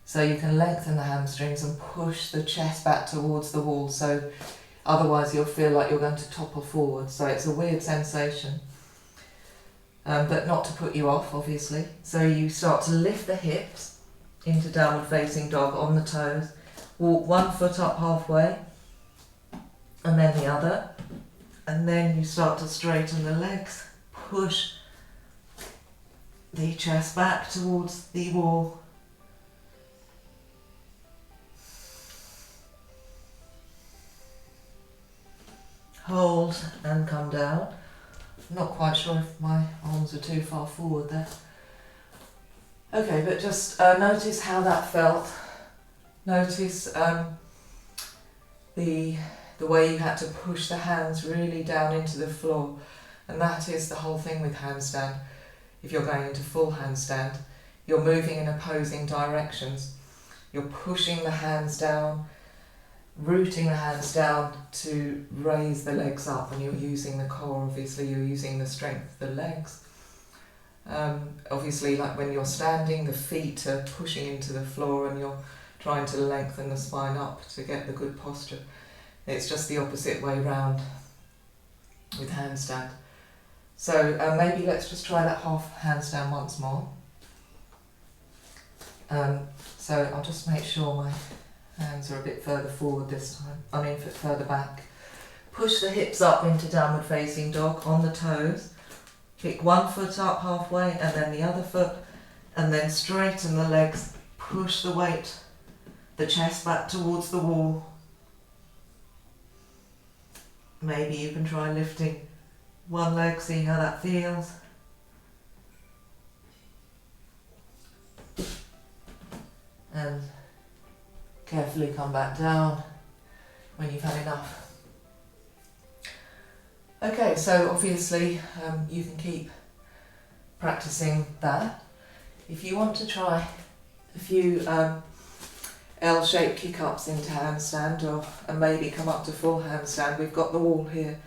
So you can lengthen the hamstrings and push the chest back towards the wall. So otherwise you'll feel like you're going to topple forward. So it's a weird sensation. But not to put you off, obviously. So you start to lift the hips into downward facing dog on the toes. Walk one foot up halfway and then the other. And then you start to straighten the legs. Push the chest back towards the wall. Hold and come down. I'm not quite sure if my arms are too far forward there. Okay, but just notice how that felt. Notice the way you had to push the hands really down into the floor. And that is the whole thing with handstand. If you're going into full handstand, you're moving in opposing directions. You're pushing the hands down, rooting the hands down to raise the legs up, and you're using the core, obviously you're using the strength of the legs. Obviously, like when you're standing, the feet are pushing into the floor and you're trying to lengthen the spine up to get the good posture. It's just the opposite way round with handstand. So maybe let's just try that half handstand once more. So I'll just make sure my hands are a bit further forward this time, further back. Push the hips up into downward facing dog on the toes. Pick one foot up halfway and then the other foot, and then straighten the legs. Push the weight, the chest back towards the wall. Maybe you can try lifting one leg, see how that feels. And carefully come back down when you've had enough. Okay, so obviously you can keep practicing that. If you want to try a few L-shaped kick-ups into handstand and maybe come up to full handstand, we've got the wall here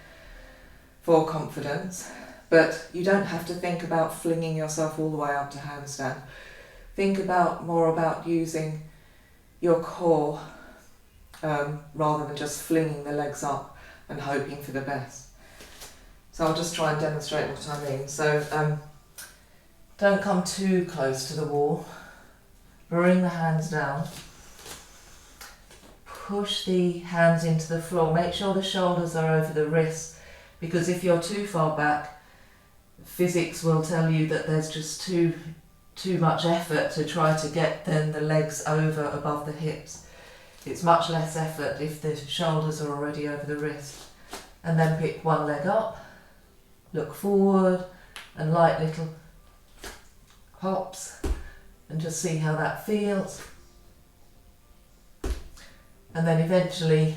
for confidence, but you don't have to think about flinging yourself all the way up to handstand. Think more about using your core rather than just flinging the legs up and hoping for the best. So I'll just try and demonstrate what I mean. So don't come too close to the wall. Bring the hands down. Push the hands into the floor. Make sure the shoulders are over the wrists, because if you're too far back, physics will tell you that there's just too much effort to try to get then the legs over above the hips. It's much less effort if the shoulders are already over the wrist. And then pick one leg up, look forward, and light little hops, and just see how that feels. And then eventually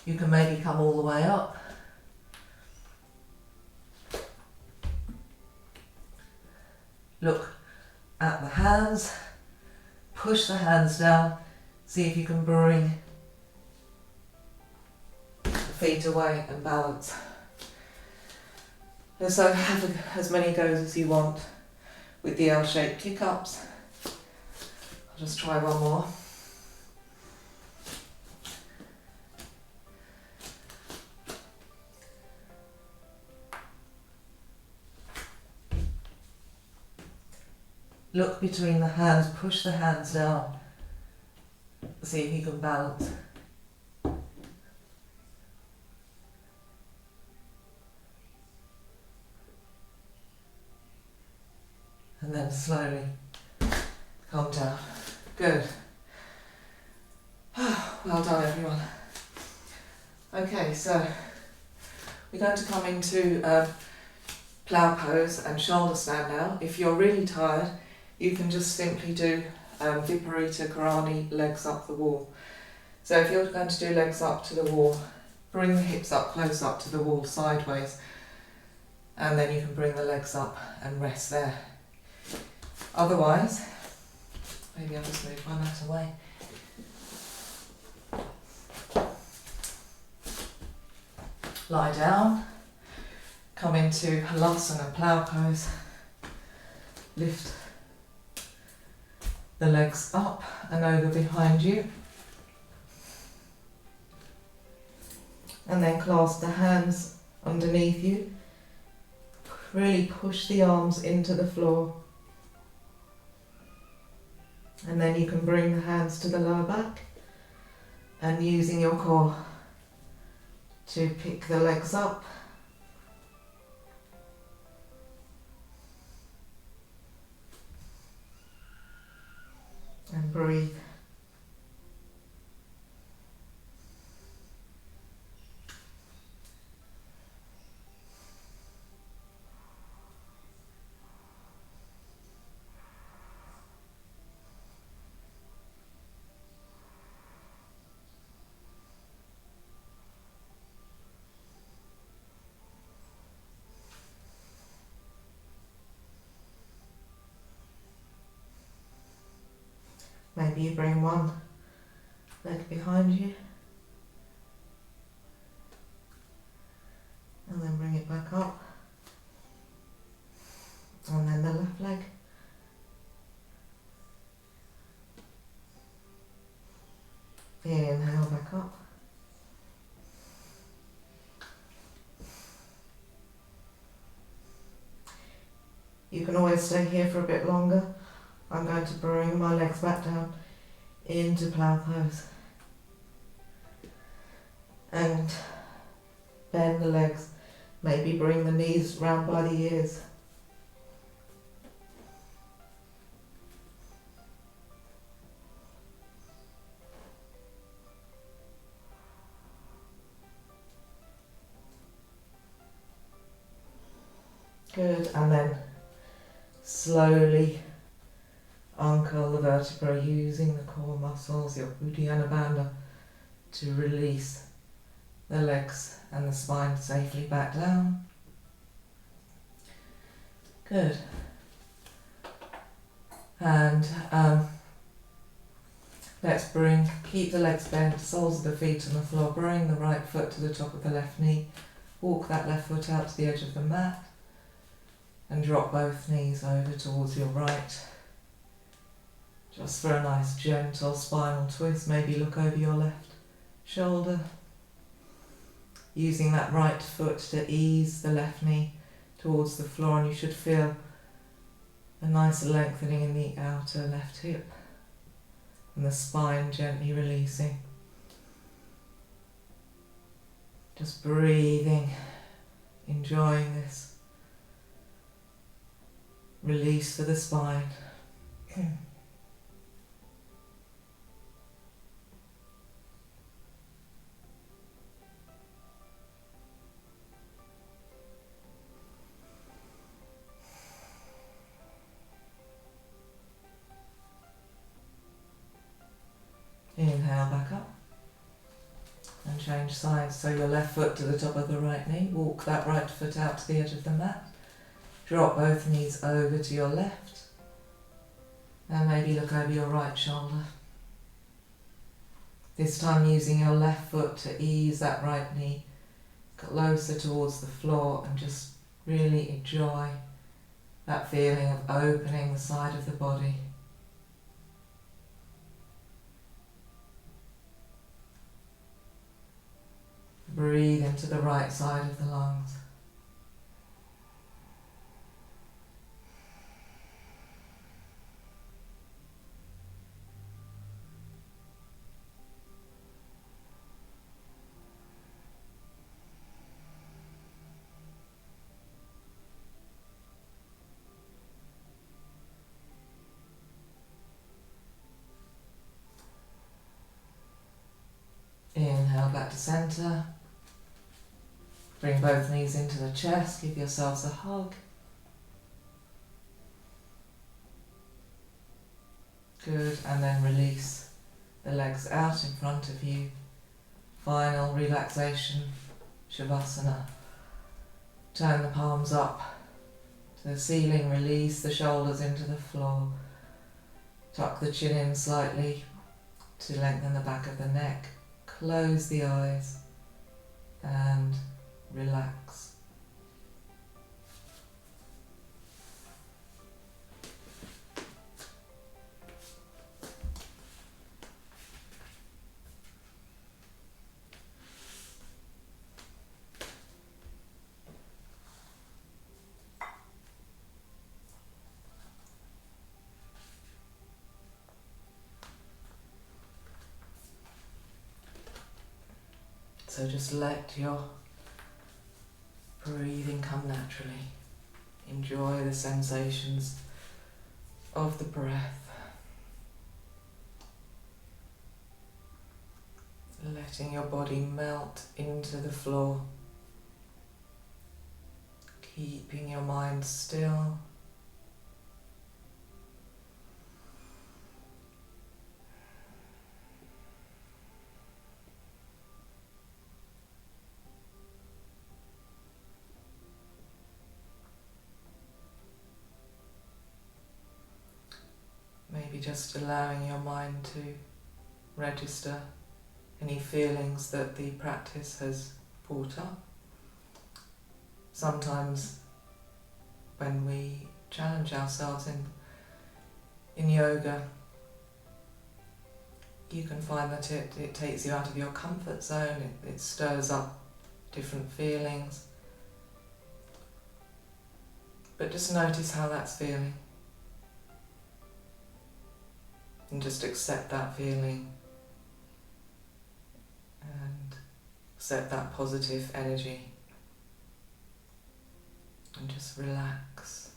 you can maybe come all the way up. Look at the hands, push the hands down, see if you can bring the feet away and balance. And so have as many goes as you want with the L-shaped kick-ups. I'll just try one more. Look between the hands, push the hands down, see if you can balance. And then slowly calm down. Good. Well done, everyone. Okay, so we're going to come into plough pose and shoulder stand now. If you're really tired, you can just simply do Viparita Karani, legs up the wall. So if you're going to do legs up to the wall, bring the hips up close up to the wall sideways, and then you can bring the legs up and rest there. Otherwise, maybe I'll just move my mat away. Lie down, come into Halasana, plough pose, lift the legs up and over behind you, and then clasp the hands underneath you, really push the arms into the floor, and then you can bring the hands to the lower back and using your core to pick the legs up and breathe. Maybe you bring one leg behind you and then bring it back up, and then the left leg. Inhale back up. You can always stay here for a bit longer. I'm going to bring my legs back down into plough pose and bend the legs, maybe bring the knees round by the ears. Good, and then slowly uncurl the vertebrae using the core muscles, your Uddiyana Bandha, to release the legs and the spine safely back down. Good. And let's keep the legs bent, soles of the feet on the floor, bring the right foot to the top of the left knee, walk that left foot out to the edge of the mat, and drop both knees over towards your right. Just for a nice gentle spinal twist, maybe look over your left shoulder. Using that right foot to ease the left knee towards the floor, and you should feel a nice lengthening in the outer left hip and the spine gently releasing. Just breathing, enjoying this release for the spine. Inhale back up and change sides. So your left foot to the top of the right knee, walk that right foot out to the edge of the mat, drop both knees over to your left, and maybe look over your right shoulder. This time using your left foot to ease that right knee closer towards the floor, and just really enjoy that feeling of opening the side of the body. Breathe into the right side of the lungs. Inhale back to centre. Bring both knees into the chest, give yourselves a hug. Good, and then release the legs out in front of you. Final relaxation, Shavasana. Turn the palms up to the ceiling, release the shoulders into the floor. Tuck the chin in slightly to lengthen the back of the neck. Close the eyes and relax. So just let your breathing come naturally. Enjoy the sensations of the breath. Letting your body melt into the floor. Keeping your mind still. Maybe just allowing your mind to register any feelings that the practice has brought up. Sometimes when we challenge ourselves in yoga, you can find that it takes you out of your comfort zone, it stirs up different feelings. But just notice how that's feeling. And just accept that feeling and accept that positive energy and just relax.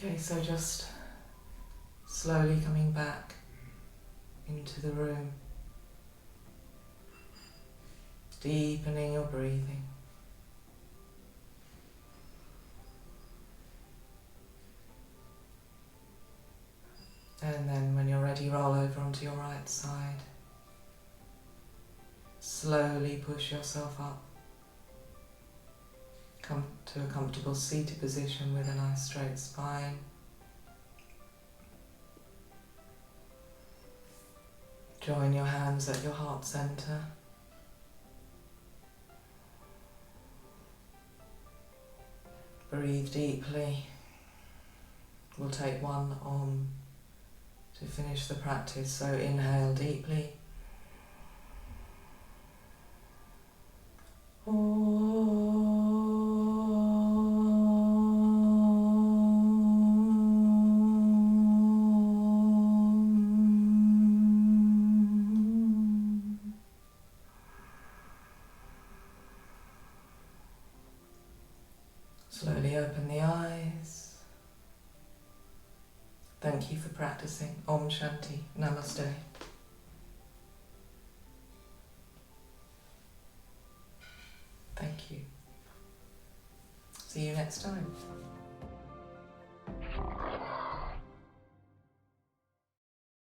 Okay, so just slowly coming back into the room, deepening your breathing. And then when you're ready, roll over onto your right side. Slowly push yourself up. Come to a comfortable seated position with a nice straight spine. Join your hands at your heart center. Breathe deeply. We'll take one on to finish the practice. So inhale deeply. Slowly open the eyes. Thank you for practicing. Om Shanti. Namaste. Thank you. See you next time.